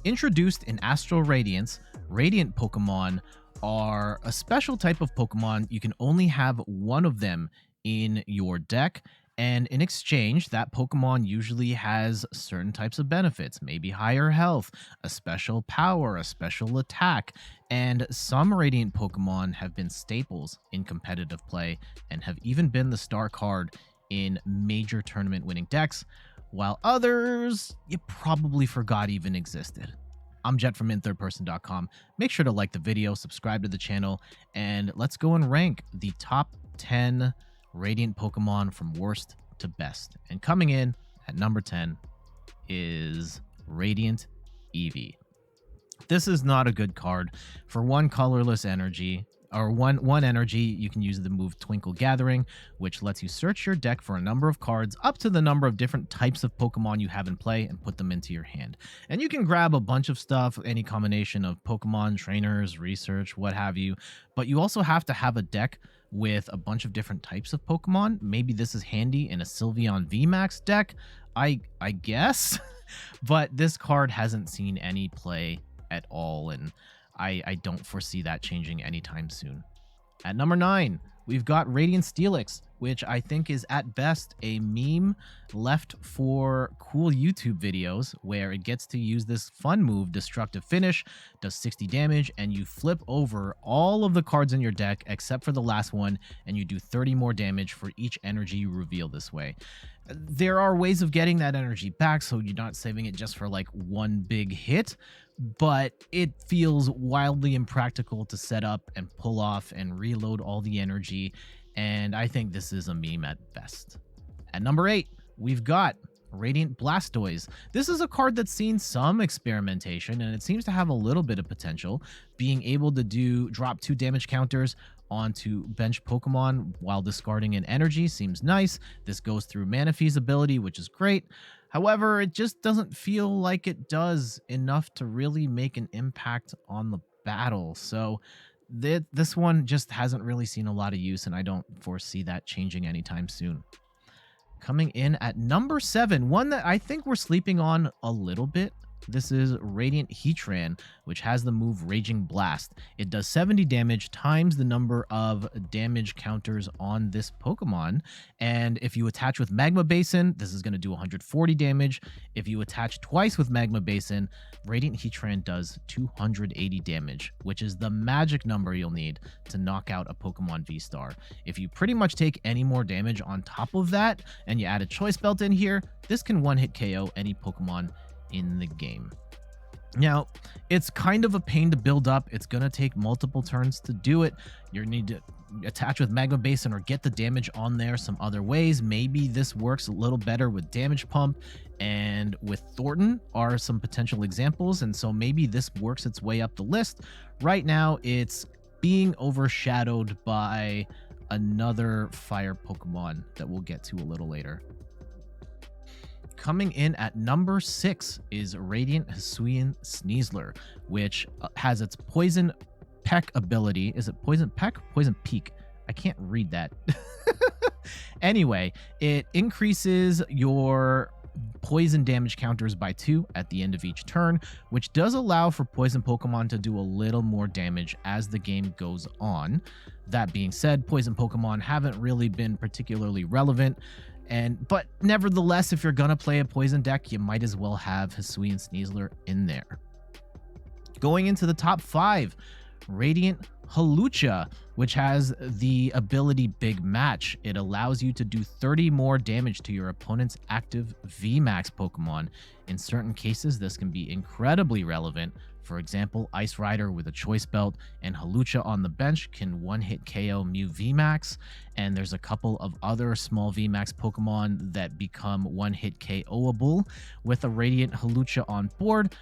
Introduced in Astral Radiance, Radiant Pokemon are a special type of Pokemon. You can only have one of them in your deck, and in exchange, that Pokemon usually has certain types of benefits, maybe higher health, a special power, a special attack, and some Radiant Pokemon have been staples in competitive play and have even been the star card in major tournament winning decks, while others you probably forgot even existed. I'm Jet from inthirdperson.com. Make sure to like the video, subscribe to the channel, and let's go and rank the top 10 Radiant Pokemon from worst to best. And coming in at number 10 is Radiant Evie. This is not a good card. For one colorless energy, or one energy, you can use the move Twinkle Gathering, which lets you search your deck for a number of cards up to the number of different types of Pokemon you have in play and put them into your hand. And you can grab a bunch of stuff, any combination of Pokemon, trainers, research, what have you, but you also have to have a deck with a bunch of different types of Pokemon. Maybe this is handy in a Sylveon VMAX deck, I guess, but this card hasn't seen any play at all, and I don't foresee that changing anytime soon. At number 9, we've got Radiant Steelix, which I think is at best a meme left for cool YouTube videos where it gets to use this fun move, Destructive Finish, does 60 damage, and you flip over all of the cards in your deck except for the last one, and you do 30 more damage for each energy you reveal this way. There are ways of getting that energy back, so you're not saving it just for like one big hit, but it feels wildly impractical to set up and pull off and reload all the energy, and I think this is a meme at best. At number 8, we've got Radiant Blastoise. This is a card that's seen some experimentation, and it seems to have a little bit of potential. Being able to drop 2 damage counters onto bench Pokemon while discarding an energy seems nice. This goes through Manaphy's ability, which is great. However, it just doesn't feel like it does enough to really make an impact on the battle. So this one just hasn't really seen a lot of use, and I don't foresee that changing anytime soon. Coming in at number 7, one that I think we're sleeping on a little bit. This is Radiant Heatran, which has the move Raging Blast. It does 70 damage times the number of damage counters on this Pokemon. And if you attach with Magma Basin, this is going to do 140 damage. If you attach twice with Magma Basin, Radiant Heatran does 280 damage, which is the magic number you'll need to knock out a Pokemon V-Star. If you pretty much take any more damage on top of that, and you add a Choice Belt in here, this can one-hit KO any Pokemon in the game. Now, it's kind of a pain to build up. It's going to take multiple turns to do it. You need to attach with Magma Basin or get the damage on there some other ways. Maybe this works a little better with Damage Pump and with Thornton are some potential examples, and so maybe this works its way up the list. Right now, it's being overshadowed by another fire Pokemon that we'll get to a little later. Coming in at number 6 is Radiant Sweetsneezler, which has its Poison Peck ability. Is it Poison Peck? Poison Peak. I can't read that. Anyway, it increases your poison damage counters by 2 at the end of each turn, which does allow for poison Pokemon to do a little more damage as the game goes on. That being said, poison Pokemon haven't really been particularly relevant. But nevertheless, if you're gonna play a poison deck, you might as well have Hisuian Sneasler in there. Going into the top 5, Radiant Halucha, which has the ability Big Match. It allows you to do 30 more damage to your opponent's active VMAX Pokemon. In certain cases, this can be incredibly relevant. For example, Ice Rider with a Choice Belt and Halucha on the bench can one-hit KO Mew VMAX, and there's a couple of other small VMAX Pokemon that become one-hit KOable with a Radiant Halucha on board,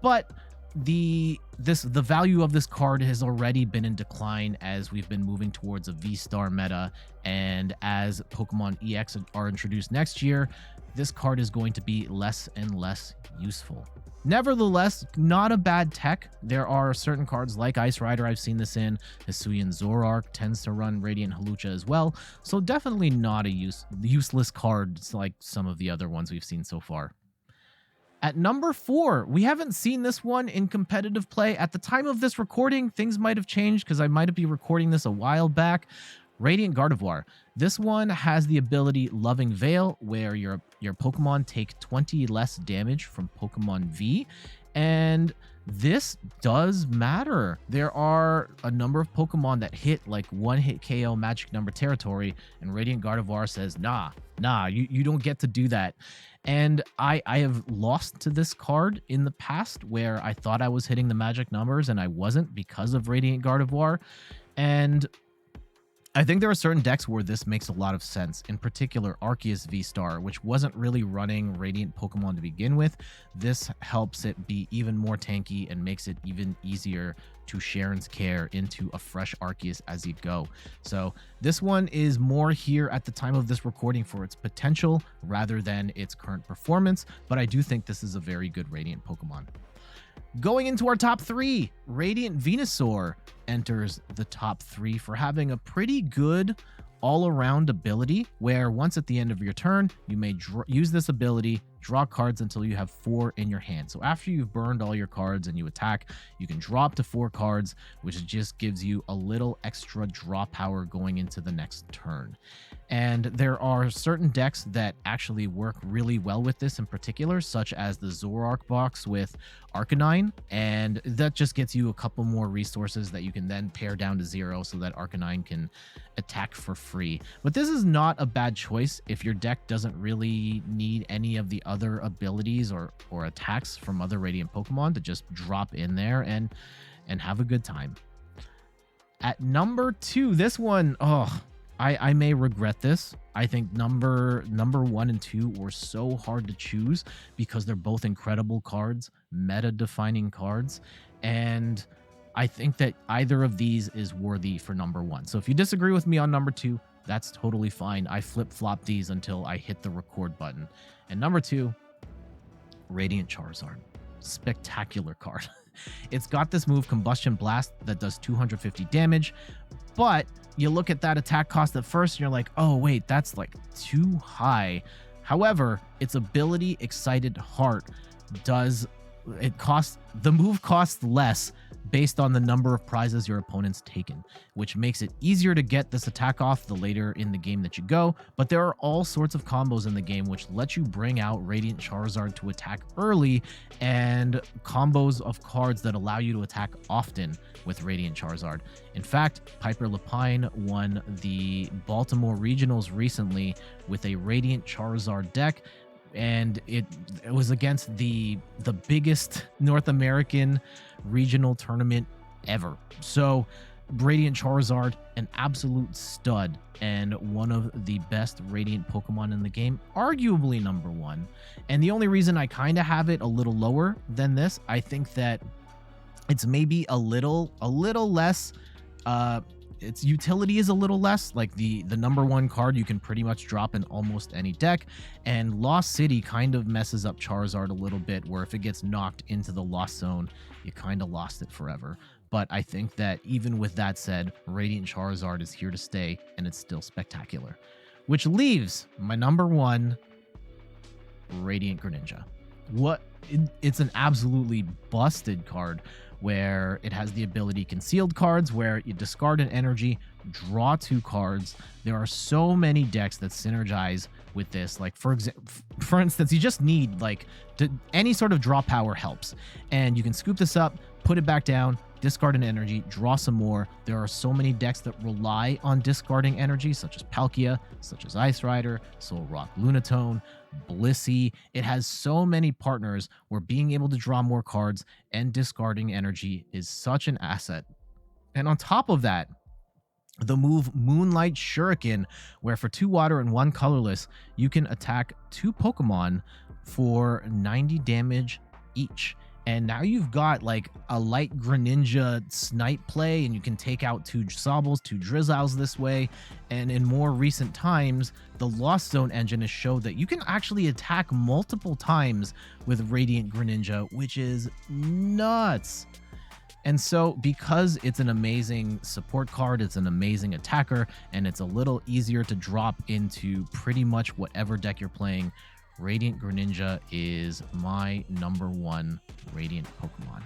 but the value of this card has already been in decline as we've been moving towards a V-Star meta, and as Pokemon EX are introduced next year, this card is going to be less and less useful. Nevertheless, not a bad tech. There are certain cards like Ice Rider, I've seen this in. Hisuian Zoroark tends to run Radiant Halucha as well, so definitely not a useless card like some of the other ones we've seen so far. At number 4, we haven't seen this one in competitive play. At the time of this recording, things might have changed because I might be recording this a while back. Radiant Gardevoir. This one has the ability Loving Veil, where your Pokemon take 20 less damage from Pokemon V, and this does matter. There are a number of Pokemon that hit like one-hit KO magic number territory, and Radiant Gardevoir says, nah, you don't get to do that. And I have lost to this card in the past where I thought I was hitting the magic numbers and I wasn't because of Radiant Gardevoir. And I think there are certain decks where this makes a lot of sense. In particular, Arceus V-Star, which wasn't really running Radiant Pokemon to begin with. This helps it be even more tanky and makes it even easier to Sharon's Care into a fresh Arceus as you go. So this one is more here at the time of this recording for its potential rather than its current performance, but I do think this is a very good Radiant Pokemon. Going into our top 3, Radiant Venusaur enters the top 3 for having a pretty good all-around ability where once at the end of your turn, you may use this ability, draw cards until you have 4 in your hand. So after you've burned all your cards and you attack, you can draw up to 4 cards, which just gives you a little extra draw power going into the next turn. And there are certain decks that actually work really well with this in particular, such as the Zoroark box with Arcanine, and that just gets you a couple more resources that you can then pare down to 0 so that Arcanine can attack for free. But this is not a bad choice if your deck doesn't really need any of the other abilities or attacks from other Radiant Pokemon to just drop in there and have a good time. At number 2, this one, I may regret this. I think number 1 and 2 were so hard to choose because they're both incredible cards, meta-defining cards, and I think that either of these is worthy for number 1. So if you disagree with me on number 2, that's totally fine. I flip-flop these until I hit the record button. And number 2, Radiant Charizard. Spectacular card. It's got this move, Combustion Blast, that does 250 damage, but you look at that attack cost at first and you're like, oh wait, that's like too high. However, its ability Excited Heart the move costs less based on the number of prizes your opponent's taken, which makes it easier to get this attack off the later in the game that you go. But there are all sorts of combos in the game which let you bring out Radiant Charizard to attack early, and combos of cards that allow you to attack often with Radiant Charizard. In fact, Piper Lapine won the Baltimore Regionals recently with a Radiant Charizard deck, and it was against the biggest North American regional tournament ever. So Radiant Charizard, an absolute stud and one of the best Radiant Pokemon in the game, arguably number 1. And the only reason I kind of have it a little lower than this, I think that it's maybe a little less its utility is a little less. Like the number 1 card you can pretty much drop in almost any deck, and Lost City kind of messes up Charizard a little bit, where if it gets knocked into the Lost Zone, you kind of lost it forever. But I think that even with that said, Radiant Charizard is here to stay, and it's still spectacular. Which leaves my number 1, Radiant Greninja. It's an absolutely busted card where it has the ability Concealed Cards, where you discard an energy, draw 2 cards. There are so many decks that synergize with this. Like for instance, you just need any sort of draw power helps, and you can scoop this up, put it back down, discard an energy, draw some more. There are so many decks that rely on discarding energy, such as Palkia, such as Ice Rider, Solrock Lunatone, Blissey. It has so many partners where being able to draw more cards and discarding energy is such an asset. And on top of that, the move Moonlight Shuriken, where for 2 water and 1 colorless, you can attack 2 Pokemon for 90 damage each. And now you've got like a light Greninja snipe play, and you can take out 2 Sobbles, 2 Drizzles this way. And in more recent times, the Lost Zone engine has showed that you can actually attack multiple times with Radiant Greninja, which is nuts. And so because it's an amazing support card, it's an amazing attacker, and it's a little easier to drop into pretty much whatever deck you're playing, Radiant Greninja is my #1 Radiant Pokemon.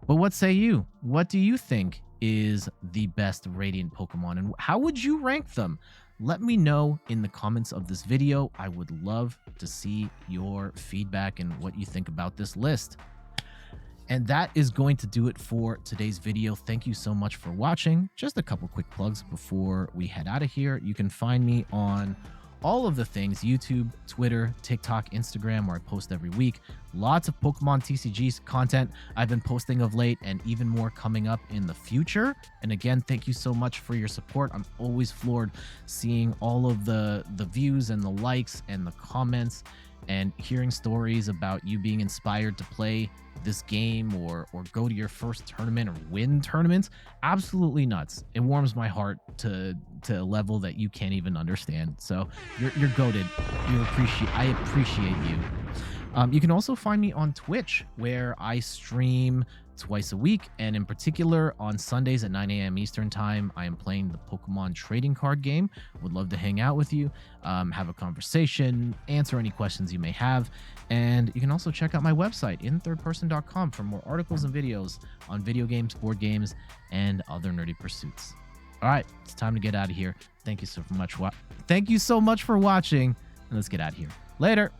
But what say you? What do you think is the best Radiant Pokemon, and how would you rank them? Let me know in the comments of this video. I would love to see your feedback and what you think about this list. And that is going to do it for today's video. Thank you so much for watching. Just a couple quick plugs before we head out of here. You can find me on all of the things: YouTube, Twitter, TikTok, Instagram, where I post every week. Lots of Pokemon TCG content I've been posting of late, and even more coming up in the future. And again, thank you so much for your support. I'm always floored seeing all of the views and the likes and the comments, and hearing stories about you being inspired to play this game or go to your first tournament or win tournaments. Absolutely nuts. It warms my heart to a level that you can't even understand. So you're goated. I appreciate you. You can also find me on Twitch, where I stream twice a week, and in particular on Sundays at 9 a.m. Eastern time, I am playing the Pokemon trading card game. Would love to hang out with you, have a conversation, answer any questions you may have. And you can also check out my website, inthirdperson.com, for more articles and videos on video games, board games, and other nerdy pursuits. All right, it's time to get out of here. Thank you so much for watching, and let's get out of here. Later.